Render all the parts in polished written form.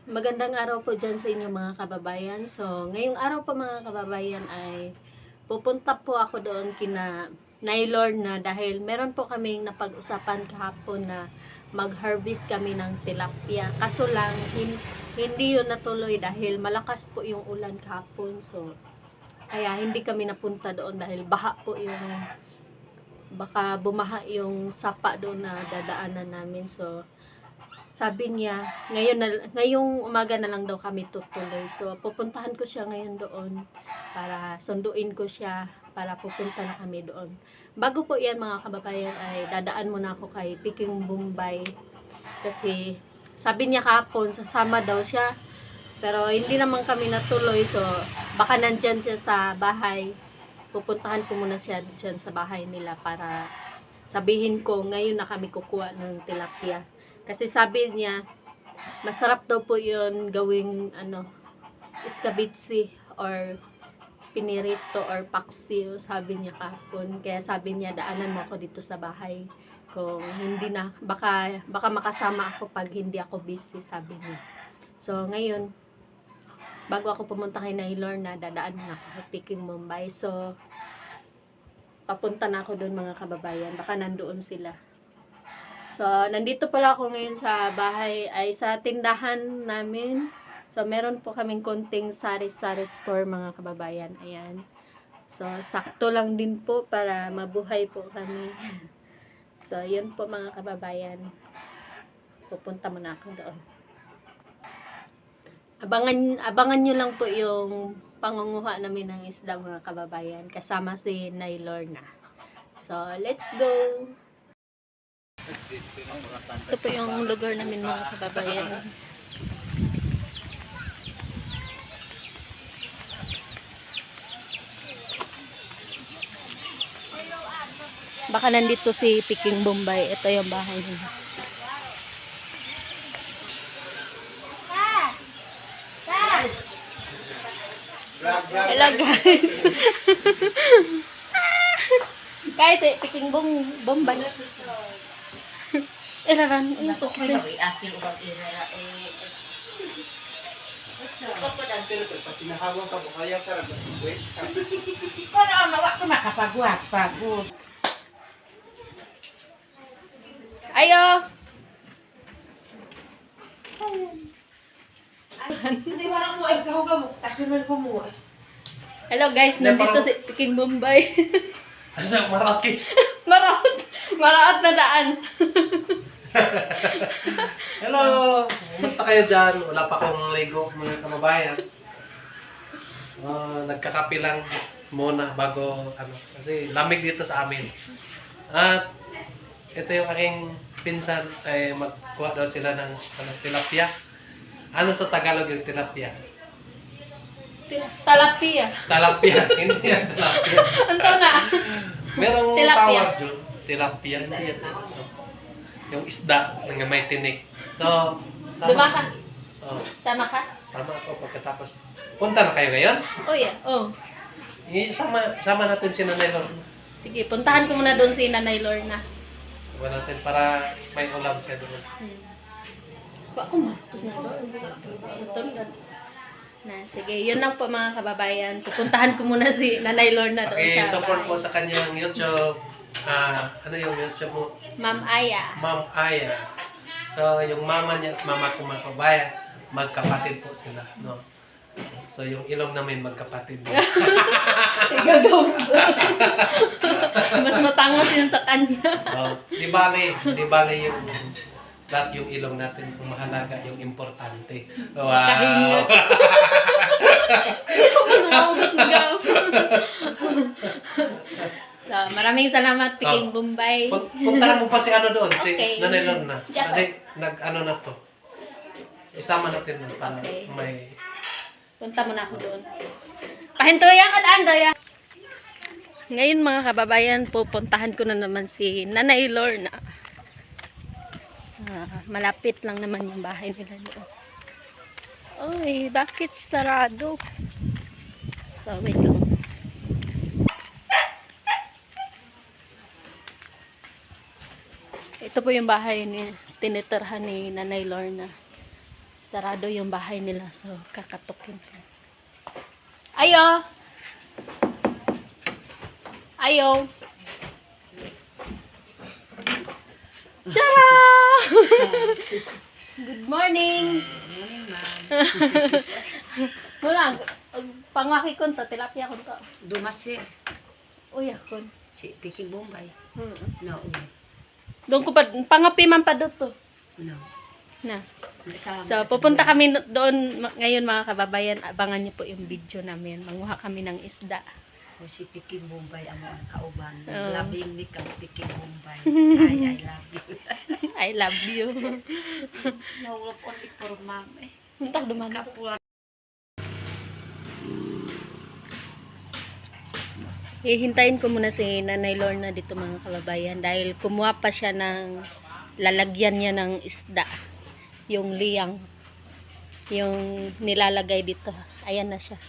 Magandang araw po dyan sa inyo mga kababayan. So, ngayong araw po mga kababayan ay pupunta po ako doon kina Naylor na dahil meron po kaming napag-usapan kahapon na mag-harvest kami ng tilapia. Kaso lang, hindi yun natuloy dahil malakas po yung ulan kahapon. So, kaya hindi kami napunta doon dahil baha po yung baka bumaha yung sapa doon na dadaanan namin. So, sabi niya, ngayong umaga na lang daw kami tutuloy. So, pupuntahan ko siya ngayon doon para sunduin ko siya para pupunta na kami doon. Bago po yan mga kababayan ay dadaan muna ako kay Peking Bombay. Kasi sabi niya kahapon sasama daw siya. Pero hindi naman kami natuloy. So, baka nandyan siya sa bahay. Pupuntahan ko muna siya dyan sa bahay nila para sabihin ko ngayon na kami kukuha ng tilapia. Kasi sabi niya, masarap daw po yun gawing escabeche or pinirito or paksiw, sabi niya kahapon. Kaya sabi niya, daanan mo ako dito sa bahay. Kung hindi na, baka makasama ako pag hindi ako busy, sabi niya. So, ngayon, bago ako pumunta kay Naylor na dadaan na ako sa Peking Bombay. So, papunta na ako doon mga kababayan. Baka nandoon sila. So, nandito pala ako ngayon sa bahay, ay sa tindahan namin. So, meron po kaming konting sari-sari store mga kababayan. Ayan. So, sakto lang din po para mabuhay po kami. So, yun po mga kababayan. Pupunta muna ako doon. Abangan nyo lang po yung pangunguha namin ng isda mga kababayan. Kasama si Naylor na. So, let's go! Ito po yung lugar namin mga kababayan. Baka nandito si Peking Bombay. Ito yung bahay niya. Hello guys. Guys, Peking Bombay. Iraran, ito kasi. Ayo. Hello guys, nandito si Peking Bombay. Asa maraki. Maraot na daan. Hello! Kumusta kayo dyan? Wala pa akong ligo mga kababayan. Nagkakape lang muna bago kasi lamig dito sa amin. At ito yung aking pinsan ay magkuha daw sila ng tilapia. Ano sa Tagalog yung tilapia? Talapia. Talapia, hindi yan tilapia. Ano na? Merong Tilapia. tawag yun. Tilapia, hindi yan. Yung isda na may tinik. So, Duma ka? Oh, Sama ka? sama ako pagkatapos. Punta na kayo ngayon? Oh yeah. Oh. Sama natin si Nanay Lorna. Sige, puntahan ko muna doon si Nanay Lorna. Sama natin para may ulam siya doon. Ako matos na doon. Na, sige, yun lang po mga kababayan. Pupuntahan ko muna si Nanay Lorna doon Okay, sa support bahay. po sa kanyang YouTube. Ano yung YouTube mo? Ma'am Aya. Ma'am Aya. So, yung mama niya at mama ko mga kabayan, magkapatid po sila. No? So, yung ilong namin magkapatid. Igagaw ko. Mas matangos yun sa kanya. Di bale yung lahat yung ilong natin kung mahalaga, yung importante. Wow! Kahinga. Mas maugot na gaw. So, maraming salamat, Peking Bombay. Puntahan mo pa si ano doon, si Okay. Nanay Lorna. Diyan Kasi nag-ano na to. Isama natin na para Okay. may... Punta muna ako doon. Pahintuya ka daan, Doya. Ngayon mga kababayan, pupuntahan ko na naman si Nanay Lorna. Malapit lang naman yung bahay nila doon. Oy, bakit sarado? So, wait lang. Ito po yung bahay ni tinitirhan ni Nanay Lorna. Sarado yung bahay nila, so kakatukin ko. Ayo! Ayo! Tara! Good morning! Morning, ma'am. Mula, pangwaki ko to, tilapia ko to. Dumasi. Uy, akon. Si Peking Bombay. No. Doon ko pa, pangapi man pa doon to. No. Na. Sa- So, pupunta kami doon ngayon mga kababayan. Abangan niyo po yung video namin. Manguha kami ng isda. O si Peking Bombay ang mga kauban. Oo. Labing ni kang Peking Bombay. I love you. I love you. Nawalap only for ma'am eh. Muntak duman. Kapwa. Hihintayin ko muna si Nanay Lorna dito mga kababayan dahil kumuha pa siya ng lalagyan niya ng isda. Yung liyang. Yung nilalagay dito. Ayan na siya.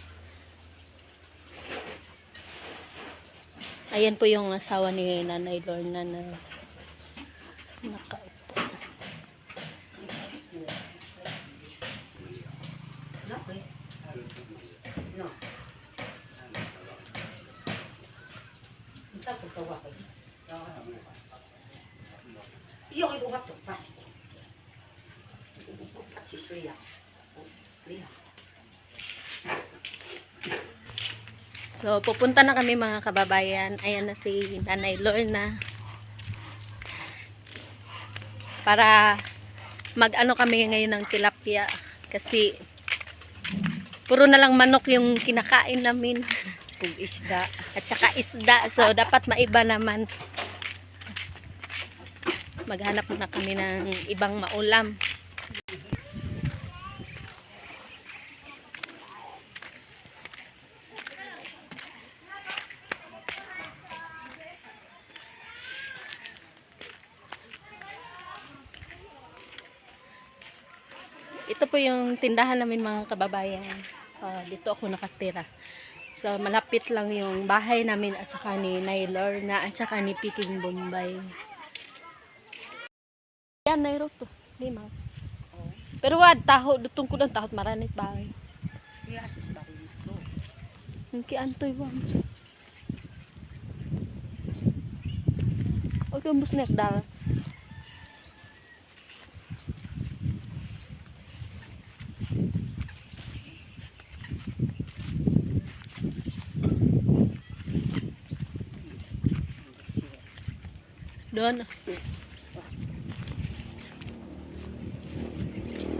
Ayan po yung asawa ni Nanay Lorna na nakaupo. No, eh. No. Entah kau tahu apa ini. Iyo ibu waktu pasti. Ibu pasti saya. Lihat. So, pupunta na kami mga kababayan. Ayan na si Nanay Lorna. Para mag-ano kami ngayon ng tilapia. Kasi, puro na lang manok yung kinakain namin. Kung isda. At saka isda. So, dapat maiba naman. Maghanap na kami ng ibang maulam. Ito po yung tindahan namin mga kababayan. So, dito ako nakatira. So, malapit lang yung bahay namin at saka ni Nay Lorna at saka ni Peking Bombay. Yan, Nairo to. Di ma. Pero wad, taho, dutong ko lang tahot maranit bahay. Iya sus baru masuk. Ang kiantoy wam. Okay, umbus na dal. Doon.